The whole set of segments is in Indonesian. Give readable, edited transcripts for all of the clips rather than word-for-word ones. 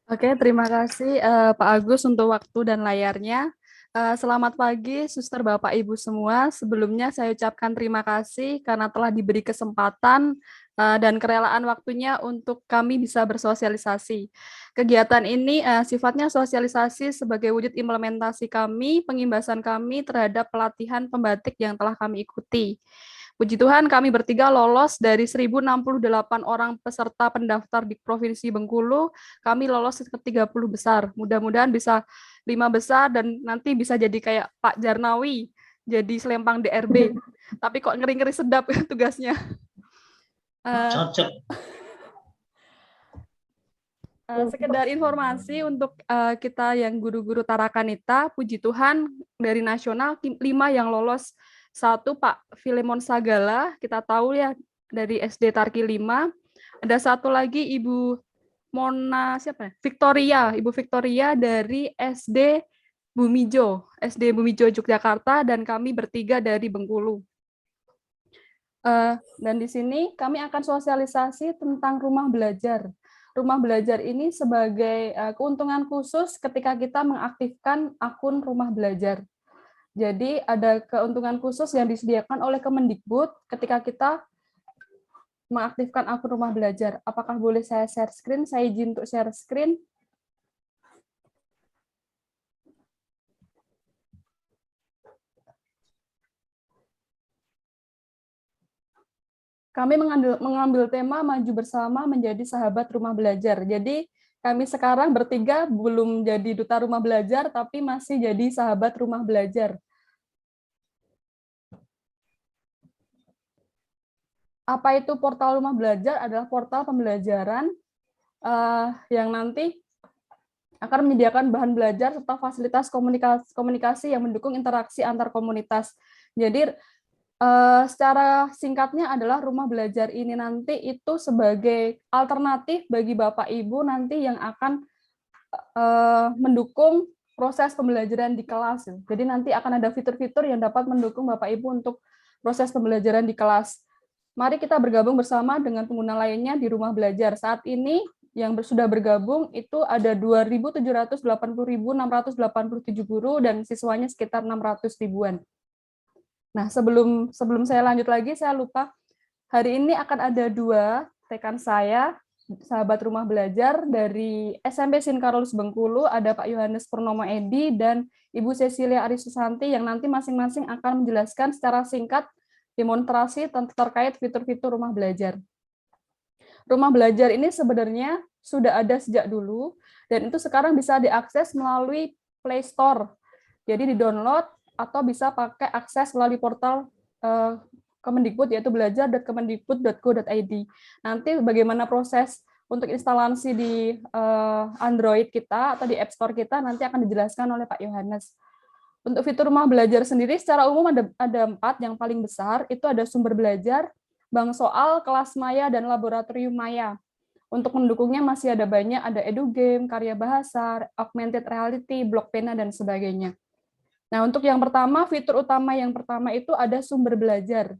Oke, terima kasih Pak Agus untuk waktu dan layarnya. Selamat pagi, suster Bapak Ibu semua. Sebelumnya saya ucapkan terima kasih karena telah diberi kesempatan dan kerelaan waktunya untuk kami bisa bersosialisasi. Kegiatan ini sifatnya sosialisasi sebagai wujud implementasi kami, pengimbasan kami terhadap pelatihan pembatik yang telah kami ikuti. Puji Tuhan kami bertiga lolos dari 1068 orang peserta pendaftar di Provinsi Bengkulu, kami lolos ke 30 besar. Mudah-mudahan bisa 5 besar dan nanti bisa jadi kayak Pak Jarnawi, jadi selempang DRB. Tapi kok ngeri-ngeri sedap tugasnya. Cocok. Sekedar informasi untuk kita yang guru-guru Tarakanita, puji Tuhan dari nasional 5 yang lolos. Satu Pak Filemon Sagala, kita tahu ya dari SD Tarki 5. Ada satu lagi Ibu Mona siapa ya? Victoria, Ibu Victoria dari SD Bumijo Yogyakarta, dan kami bertiga dari Bengkulu. Dan di sini kami akan sosialisasi tentang rumah belajar. Rumah belajar ini sebagai keuntungan khusus ketika kita mengaktifkan akun rumah belajar. Jadi ada keuntungan khusus yang disediakan oleh Kemendikbud ketika kita mengaktifkan akun rumah belajar. Apakah boleh saya share screen? Saya izin untuk share screen. Kami mengambil tema maju bersama menjadi sahabat rumah belajar. Jadi kami sekarang bertiga belum jadi duta rumah belajar, tapi masih jadi sahabat rumah belajar. Apa itu portal rumah belajar? Adalah portal pembelajaran yang nanti akan menyediakan bahan belajar serta fasilitas komunikasi yang mendukung interaksi antar komunitas. Jadi secara singkatnya adalah rumah belajar ini nanti itu sebagai alternatif bagi Bapak Ibu nanti yang akan mendukung proses pembelajaran di kelas. Jadi nanti akan ada fitur-fitur yang dapat mendukung Bapak Ibu untuk proses pembelajaran di kelas. Mari kita bergabung bersama dengan pengguna lainnya di rumah belajar. Saat ini yang sudah bergabung itu ada 2.780.687 guru dan siswanya sekitar 600 ribuan. Nah, sebelum saya lanjut lagi, saya lupa. Hari ini akan ada 2 rekan saya, sahabat rumah belajar dari SMP Sin Carolus Bengkulu, ada Pak Yohanes Purnomo Edi dan Ibu Cecilia Arisusanti yang nanti masing-masing akan menjelaskan secara singkat demonstrasi terkait fitur-fitur rumah belajar. Rumah belajar ini sebenarnya sudah ada sejak dulu, dan itu sekarang bisa diakses melalui Play Store. Jadi di-download atau bisa pakai akses melalui portal Kemendikbud, yaitu belajar.kemendikbud.go.id. Nanti bagaimana proses untuk instalasi di Android kita atau di App Store kita nanti akan dijelaskan oleh Pak Yohanes. Untuk fitur rumah belajar sendiri secara umum ada 4 yang paling besar, itu ada sumber belajar, bank soal, kelas maya, dan laboratorium maya. Untuk mendukungnya masih ada banyak, ada edugame, karya bahasa, augmented reality, blok pena, dan sebagainya. Nah, untuk yang pertama, fitur utama yang pertama itu ada sumber belajar.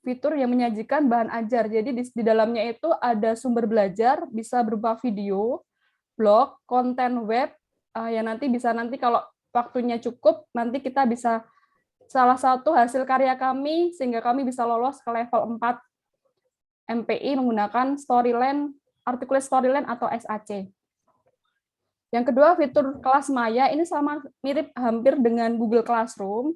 Fitur yang menyajikan bahan ajar. Jadi di dalamnya itu ada sumber belajar, bisa berupa video, blog, konten web, yang nanti kalau waktunya cukup, nanti kita bisa salah satu hasil karya kami, sehingga kami bisa lolos ke level 4 MPI menggunakan Storyland, Articulate Storyland atau SAC. Yang kedua, fitur kelas maya ini sama mirip hampir dengan Google Classroom,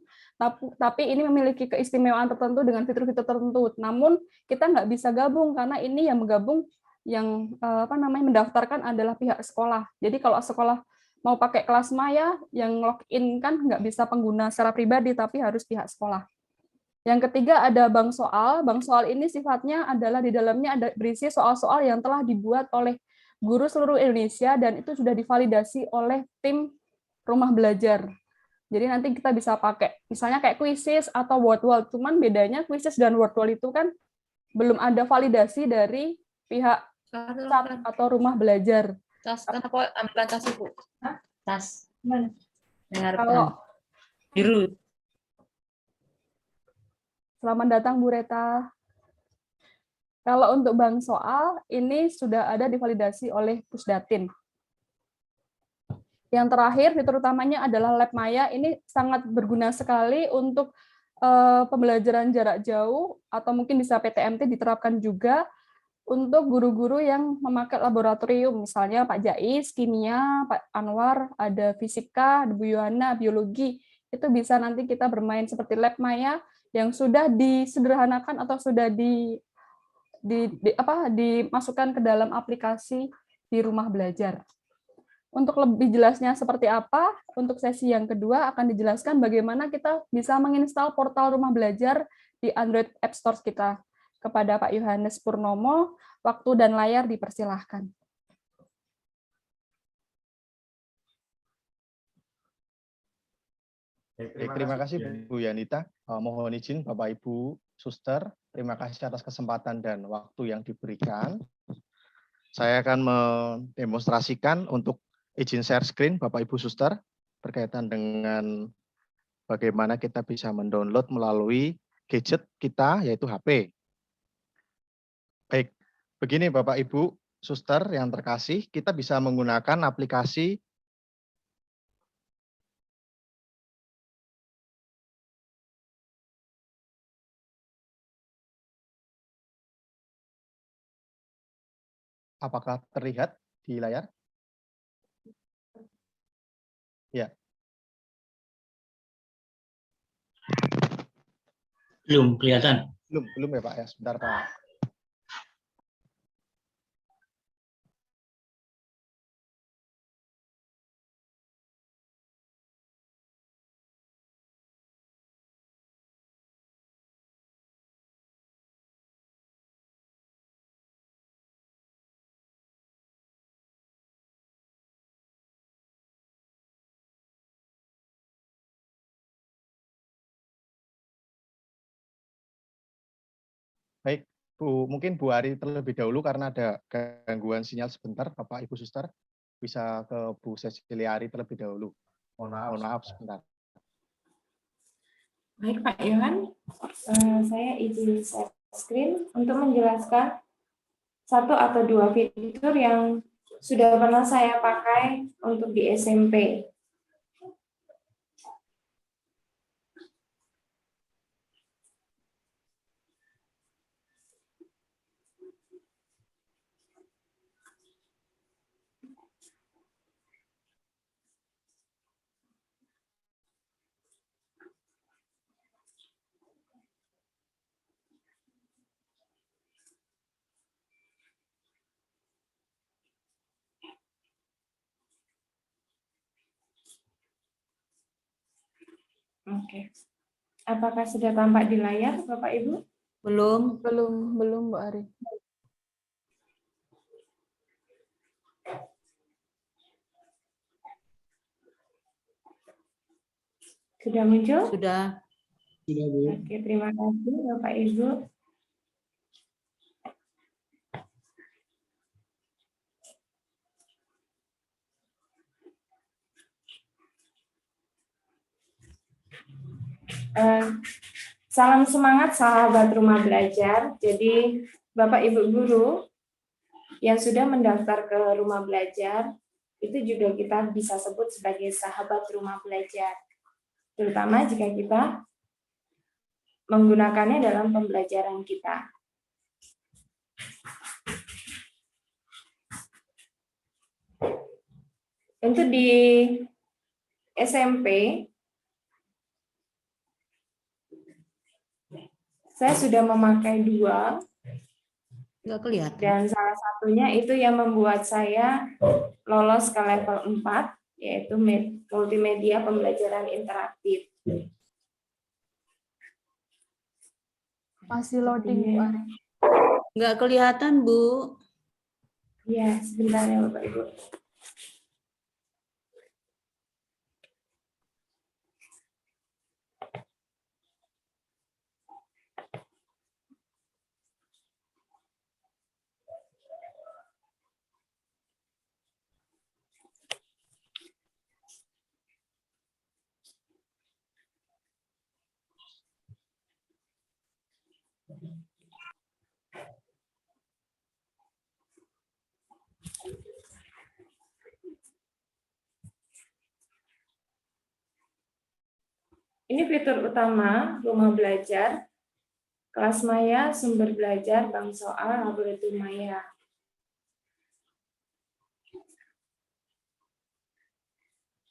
tapi ini memiliki keistimewaan tertentu dengan fitur-fitur tertentu. Namun kita nggak bisa gabung karena ini yang menggabung yang mendaftarkan adalah pihak sekolah. Jadi kalau sekolah mau pakai kelas maya, yang login kan nggak bisa pengguna secara pribadi, tapi harus pihak sekolah. Yang ketiga ada bank soal. Bank soal ini sifatnya adalah di dalamnya ada berisi soal-soal yang telah dibuat oleh guru seluruh Indonesia dan itu sudah divalidasi oleh tim rumah belajar. Jadi nanti kita bisa pakai misalnya kayak Quizizz atau Wordwall. Cuman bedanya Quizizz dan Wordwall itu kan belum ada validasi dari pihak SAT atau rumah belajar. Tas, kenapa ambil tas ibu? Tas. Kalau biru. Selamat datang Bu Reta. Kalau untuk bank soal, ini sudah ada divalidasi oleh Pusdatin. Yang terakhir, fitur utamanya adalah Lab Maya. Ini sangat berguna sekali untuk pembelajaran jarak jauh, atau mungkin bisa PTMT diterapkan juga untuk guru-guru yang memakai laboratorium, misalnya Pak Jais, kimia, Pak Anwar, ada fisika, ada Bu Yohana, biologi. Itu bisa nanti kita bermain seperti Lab Maya yang sudah disederhanakan atau sudah dimasukkan ke dalam aplikasi di rumah belajar. Untuk lebih jelasnya seperti apa, untuk sesi yang kedua akan dijelaskan bagaimana kita bisa menginstal portal rumah belajar di Android App Store kita. Kepada Pak Yohanes Purnomo, waktu dan layar dipersilahkan. Terima kasih Bu Yanita. Mohon izin Bapak Ibu Suster, terima kasih atas kesempatan dan waktu yang diberikan. Saya akan mendemonstrasikan untuk izin share screen Bapak Ibu Suster berkaitan dengan bagaimana kita bisa mendownload melalui gadget kita yaitu HP. Baik, begini Bapak Ibu Suster yang terkasih, kita bisa menggunakan aplikasi apakah terlihat di layar? Ya. Belum kelihatan. Belum ya Pak ya, sebentar Pak. Baik, Bu, mungkin Bu Ari terlebih dahulu karena ada gangguan sinyal sebentar, Bapak Ibu Suster bisa ke Bu Cecilia Ari terlebih dahulu. Mohon maaf sebentar. Baik Pak Yohan, saya izin share screen untuk menjelaskan satu atau dua fitur yang sudah pernah saya pakai untuk di SMP. Oke. Apakah sudah tampak di layar, Bapak Ibu? Belum. Belum, Bu Ari. Sudah muncul? Sudah. Oke, terima kasih Bapak Ibu. Salam semangat sahabat rumah belajar. Jadi Bapak Ibu guru yang sudah mendaftar ke rumah belajar, itu juga kita bisa sebut sebagai sahabat rumah belajar. Terutama jika kita menggunakannya dalam pembelajaran kita. Untuk di SMP, saya sudah memakai 2, Nggak kelihatan. dan salah satunya itu yang membuat saya lolos ke level 4, yaitu multimedia pembelajaran interaktif. Masih loading, Bu Ari. Nggak kelihatan, Bu. Ya, sebentar ya Bapak Ibu. Ini fitur utama Rumah Belajar, kelas maya, sumber belajar, bank soal, laboratorium maya.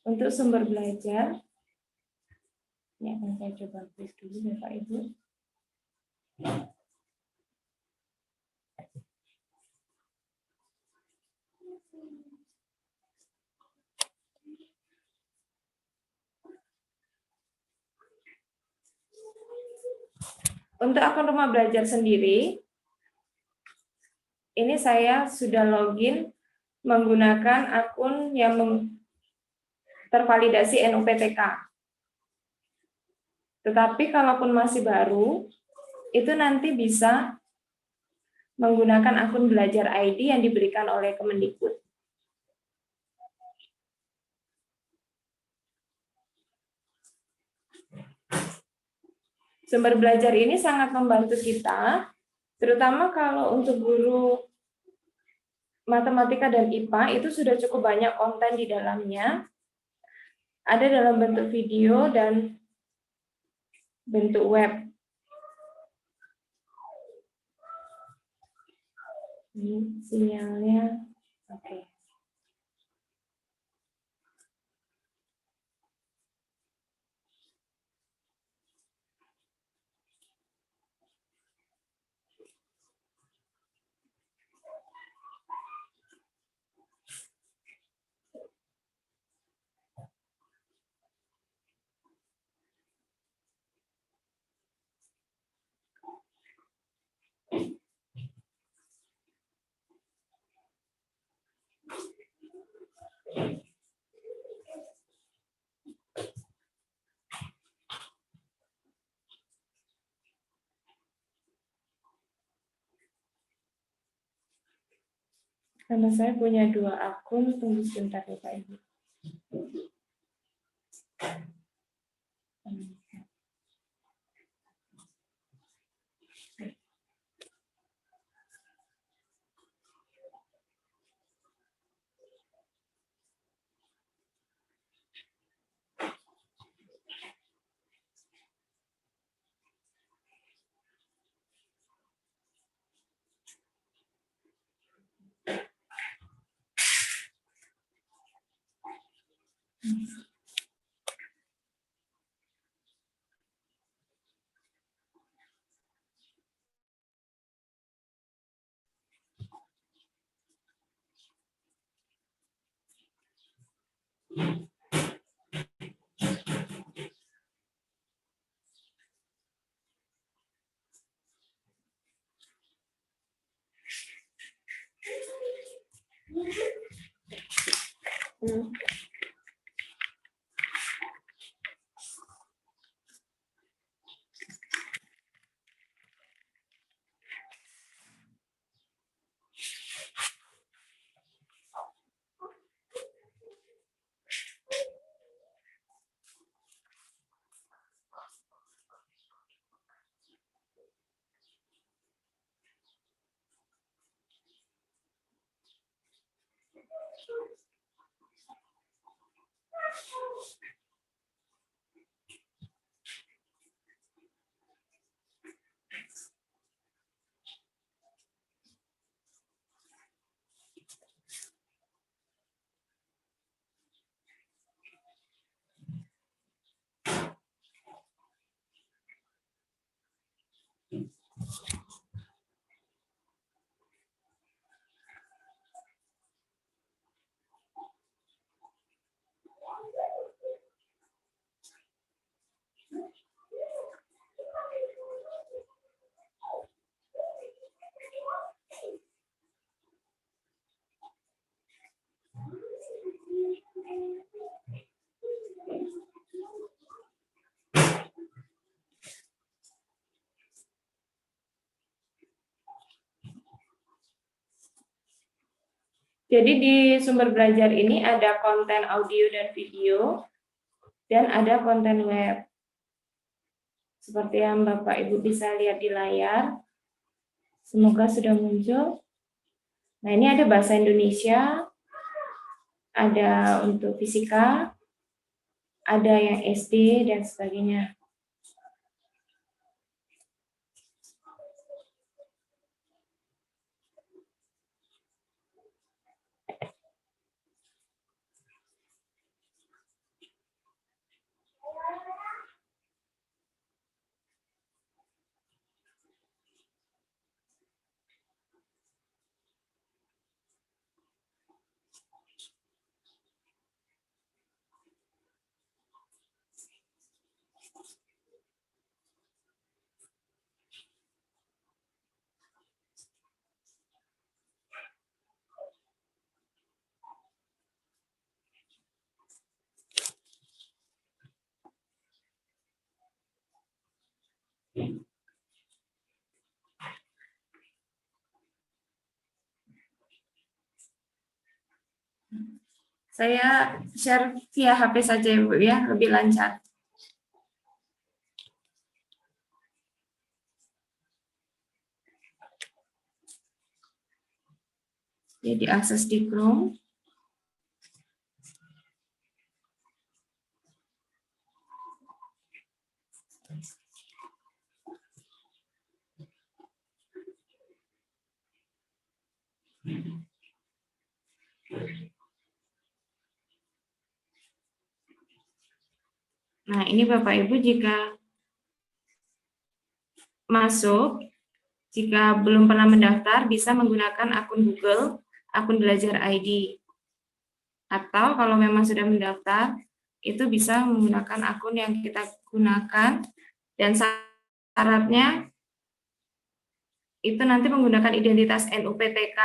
Untuk sumber belajar, ini akan saya coba tulis dulu Bapak Ibu. Untuk akun Rumah Belajar sendiri, ini saya sudah login menggunakan akun yang tervalidasi NUPTK. Tetapi kalaupun masih baru, itu nanti bisa menggunakan akun Belajar ID yang diberikan oleh Kemendikbud. Sumber belajar ini sangat membantu kita, terutama kalau untuk guru matematika dan IPA itu sudah cukup banyak konten di dalamnya. Ada dalam bentuk video dan bentuk web. Ini sinyalnya, oke. Karena saya punya 2 akun, tunggu sebentar ya Pak Ibu. Jadi di sumber belajar ini ada konten audio dan video, dan ada konten web. Seperti yang Bapak Ibu bisa lihat di layar, semoga sudah muncul. Nah, ini ada bahasa Indonesia, ada untuk fisika, ada yang SD dan sebagainya. Saya share via HP saja Ibu ya, lebih lancar. Jadi akses di Chrome. Nah, ini Bapak Ibu jika masuk, jika belum pernah mendaftar, bisa menggunakan akun Google, akun Belajar ID. Atau kalau memang sudah mendaftar, itu bisa menggunakan akun yang kita gunakan, dan syaratnya itu nanti menggunakan identitas NUPTK,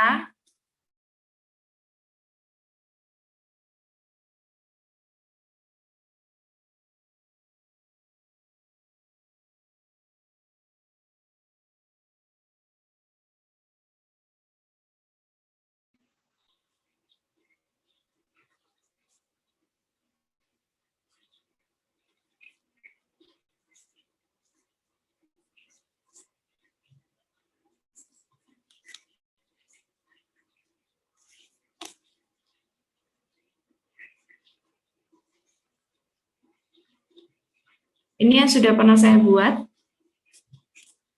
ini yang sudah pernah saya buat.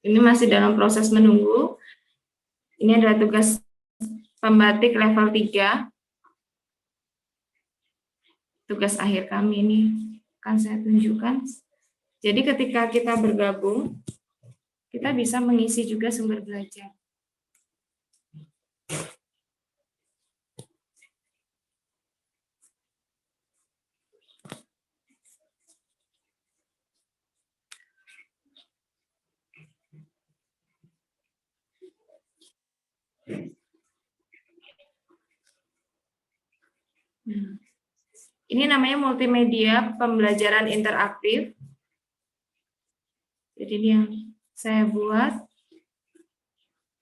Ini masih dalam proses menunggu. Ini adalah tugas pembatik level 3. Tugas akhir kami ini akan saya tunjukkan. Jadi ketika kita bergabung, kita bisa mengisi juga sumber belajar. Ini namanya multimedia pembelajaran interaktif. Jadi ini yang saya buat.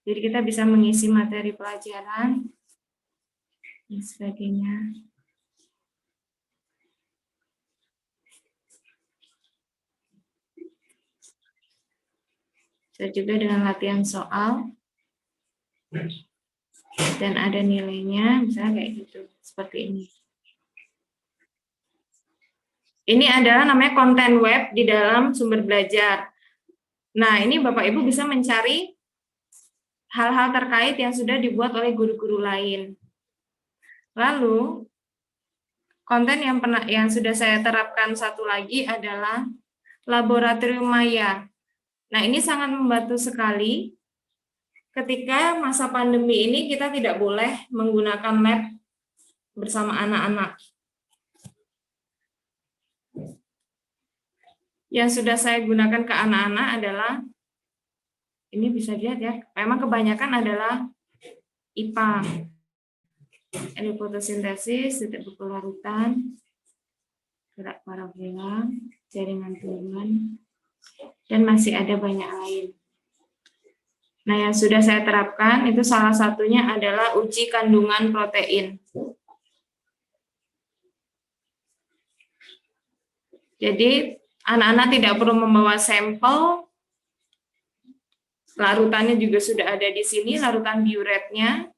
Jadi kita bisa mengisi materi pelajaran dan sebagainya. Bisa juga dengan latihan soal. Dan ada nilainya, misalnya kayak gitu, seperti ini. Ini adalah namanya konten web di dalam sumber belajar. Nah, ini Bapak Ibu bisa mencari hal-hal terkait yang sudah dibuat oleh guru-guru lain. Lalu, konten yang sudah saya terapkan satu lagi adalah Laboratorium Maya. Nah, ini sangat membantu sekali ketika masa pandemi ini kita tidak boleh menggunakan lab bersama anak-anak. Yang sudah saya gunakan ke anak-anak adalah, ini bisa dilihat ya, memang kebanyakan adalah IPA. Ini fotosintesis, detek buku larutan, gerak parabola, jaringan turunan, dan masih ada banyak lain. Nah, yang sudah saya terapkan itu salah satunya adalah uji kandungan protein. Jadi, anak-anak tidak perlu membawa sampel, larutannya juga sudah ada di sini, larutan biuretnya,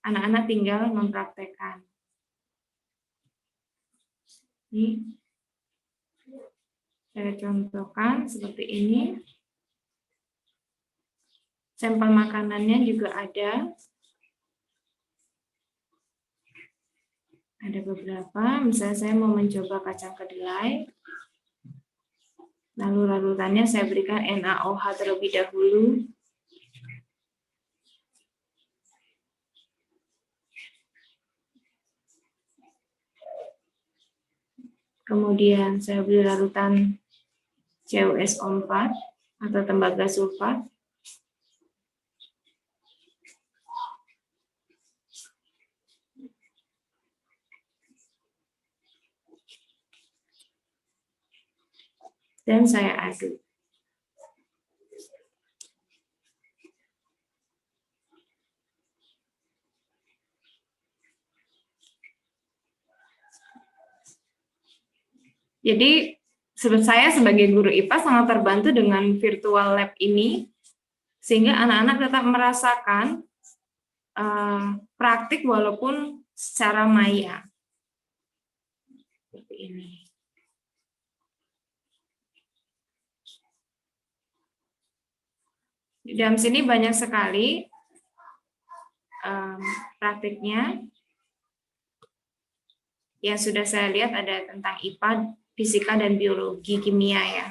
anak-anak tinggal mempraktekkan. Ini Saya contohkan seperti ini. Sampel makanannya juga ada. Ada beberapa, misalnya saya mau mencoba kacang kedelai. Lalu larutannya saya berikan NaOH terlebih dahulu. Kemudian saya beri larutan CuSO4 atau tembaga sulfat. Dan saya aduk. Jadi saya sebagai guru IPA sangat terbantu dengan virtual lab ini, sehingga anak-anak tetap merasakan praktik walaupun secara maya. Seperti ini. Di dalam sini banyak sekali praktiknya. Yang sudah saya lihat ada tentang IPA, fisika, dan biologi kimia ya.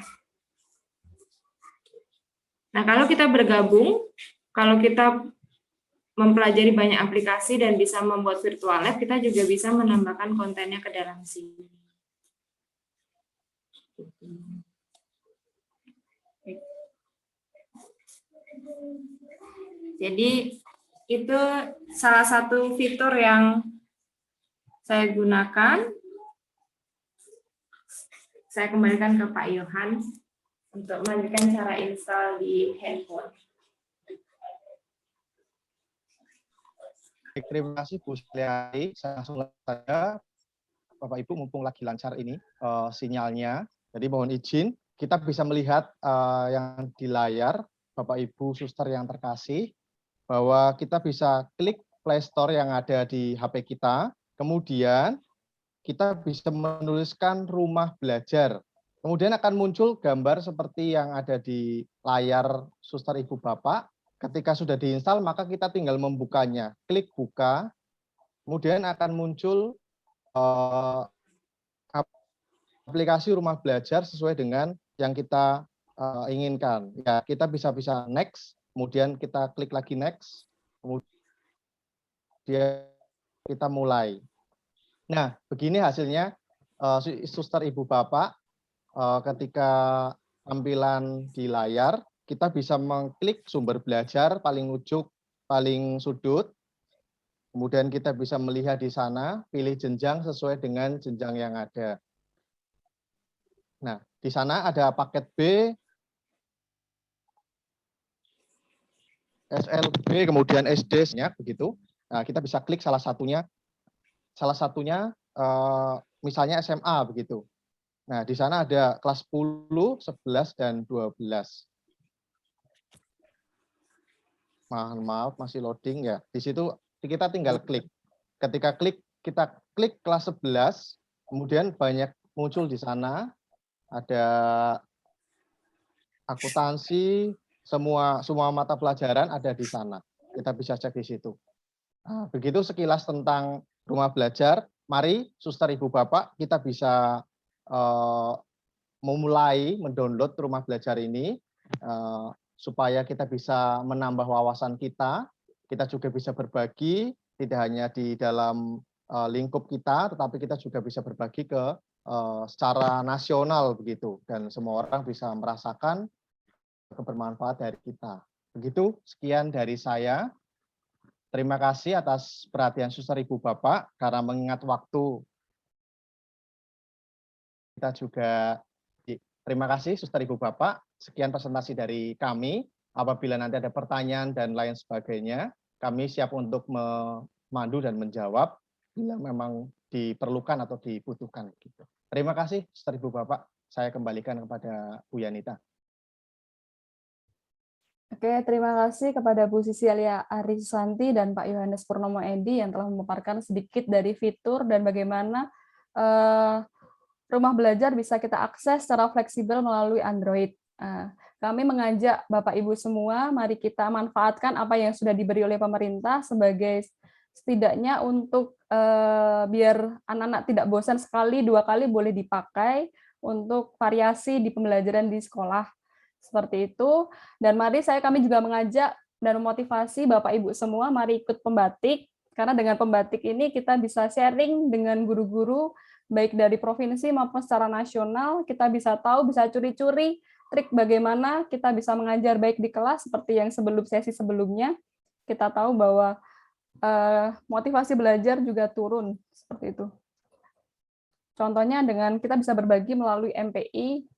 Nah, kalau kita bergabung, kalau kita mempelajari banyak aplikasi dan bisa membuat virtual lab, kita juga bisa menambahkan kontennya ke dalam sini. Jadi itu salah satu fitur yang saya gunakan. Saya kembalikan ke Pak Yohan untuk melanjutkan cara install di handphone. Baik, terima kasih Bu Suliani. Saya langsung saja, Bapak Ibu, mumpung lagi lancar ini sinyalnya. Jadi mohon izin, kita bisa melihat yang di layar, Bapak Ibu Suster yang terkasih, bahwa kita bisa klik Play Store yang ada di HP kita, kemudian kita bisa menuliskan rumah belajar. Kemudian akan muncul gambar seperti yang ada di layar Suster Ibu Bapak. Ketika sudah diinstal, maka kita tinggal membukanya. Klik buka, kemudian akan muncul aplikasi rumah belajar sesuai dengan yang kita inginkan. Ya, kita bisa next, kemudian kita klik lagi next, kemudian kita mulai. Nah, begini hasilnya, Suster Ibu Bapak, ketika tampilan di layar, kita bisa mengklik sumber belajar paling ujung, paling sudut, kemudian kita bisa melihat di sana, pilih jenjang sesuai dengan jenjang yang ada. Nah, di sana ada paket B, SLB, kemudian SD-nya, begitu. Nah, kita bisa klik salah satunya misalnya SMA begitu. Nah, di sana ada kelas 10, 11, dan 12. Maaf, masih loading ya. Di situ kita tinggal klik. Ketika kita klik kelas 11, kemudian banyak muncul di sana, ada akuntansi, semua mata pelajaran ada di sana. Kita bisa cek di situ. Nah, begitu sekilas tentang rumah belajar. Mari, Suster Ibu Bapak, kita bisa memulai mendownload rumah belajar ini supaya kita bisa menambah wawasan kita. Kita juga bisa berbagi, tidak hanya di dalam lingkup kita, tetapi kita juga bisa berbagi ke secara nasional begitu, dan semua orang bisa merasakan kebermanfaat dari kita. Begitu, sekian dari saya. Terima kasih atas perhatian Suster Ibu Bapak, karena mengingat waktu kita juga. Terima kasih Suster Ibu Bapak. Sekian presentasi dari kami. Apabila nanti ada pertanyaan dan lain sebagainya, kami siap untuk memandu dan menjawab bila memang diperlukan atau dibutuhkan. Terima kasih Suster Ibu Bapak. Saya kembalikan kepada Bu Yanita. Oke, terima kasih kepada Bu Sisilia Arisusanti dan Pak Yohanes Purnomo Edi yang telah memaparkan sedikit dari fitur dan bagaimana rumah belajar bisa kita akses secara fleksibel melalui Android. Kami mengajak Bapak Ibu semua, mari kita manfaatkan apa yang sudah diberi oleh pemerintah sebagai setidaknya untuk biar anak-anak tidak bosan sekali, 2 kali boleh dipakai untuk variasi di pembelajaran di sekolah. Seperti itu. Dan mari kami juga mengajak dan memotivasi Bapak Ibu semua, mari ikut pembatik, karena dengan pembatik ini kita bisa sharing dengan guru-guru, baik dari provinsi maupun secara nasional, kita bisa tahu, bisa curi-curi trik bagaimana kita bisa mengajar baik di kelas, seperti yang sesi sebelumnya, kita tahu bahwa motivasi belajar juga turun, seperti itu. Contohnya dengan kita bisa berbagi melalui MPI.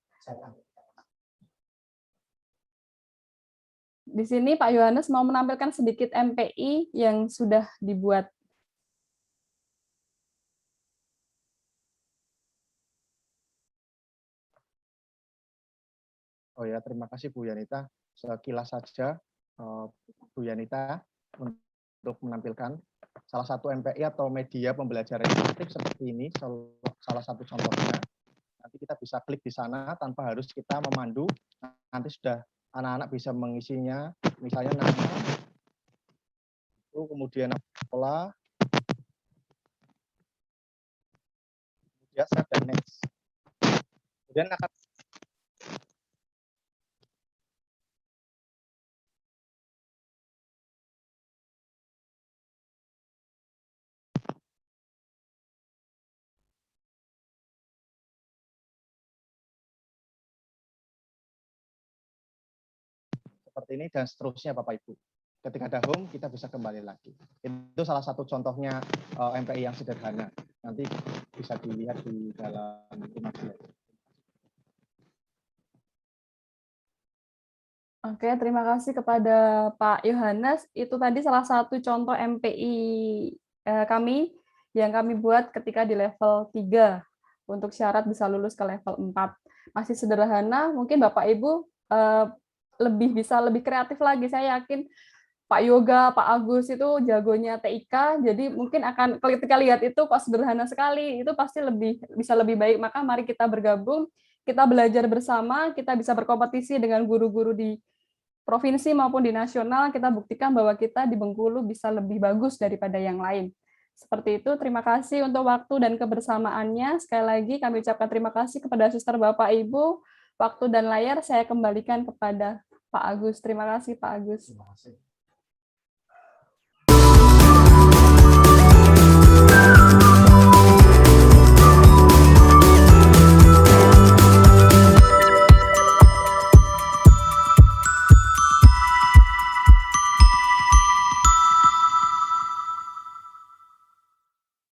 Di sini Pak Yohanes mau menampilkan sedikit MPI yang sudah dibuat. Oh ya, terima kasih Bu Yanita. Sekilas saja Bu Yanita untuk menampilkan salah satu MPI atau media pembelajaran interaktif seperti ini, salah satu contohnya. Nanti kita bisa klik di sana tanpa harus kita memandu. Nanti sudah anak-anak bisa mengisinya, misalnya nama, kemudian sekolah, kemudian save dan next. Kemudian akan seperti ini dan seterusnya Bapak Ibu. Ketika ada home, kita bisa kembali lagi. Itu salah satu contohnya MPI yang sederhana. Nanti bisa dilihat di dalam rumah belajar. Oke, terima kasih kepada Pak Yohanes. Itu tadi salah satu contoh MPI kami yang kami buat ketika di level 3 untuk syarat bisa lulus ke level 4. Masih sederhana, mungkin Bapak Ibu bisa lebih kreatif lagi. Saya yakin Pak Yoga, Pak Agus itu jagonya TIK, jadi mungkin akan ketika lihat itu kok sederhana sekali, itu pasti bisa lebih baik. Maka mari kita bergabung, kita belajar bersama, kita bisa berkompetisi dengan guru-guru di provinsi maupun di nasional, kita buktikan bahwa kita di Bengkulu bisa lebih bagus daripada yang lain. Seperti itu, terima kasih untuk waktu dan kebersamaannya. Sekali lagi kami ucapkan terima kasih kepada suster Bapak Ibu. Waktu dan layar saya kembalikan kepada Pak Agus. Terima kasih Pak Agus. Terima kasih.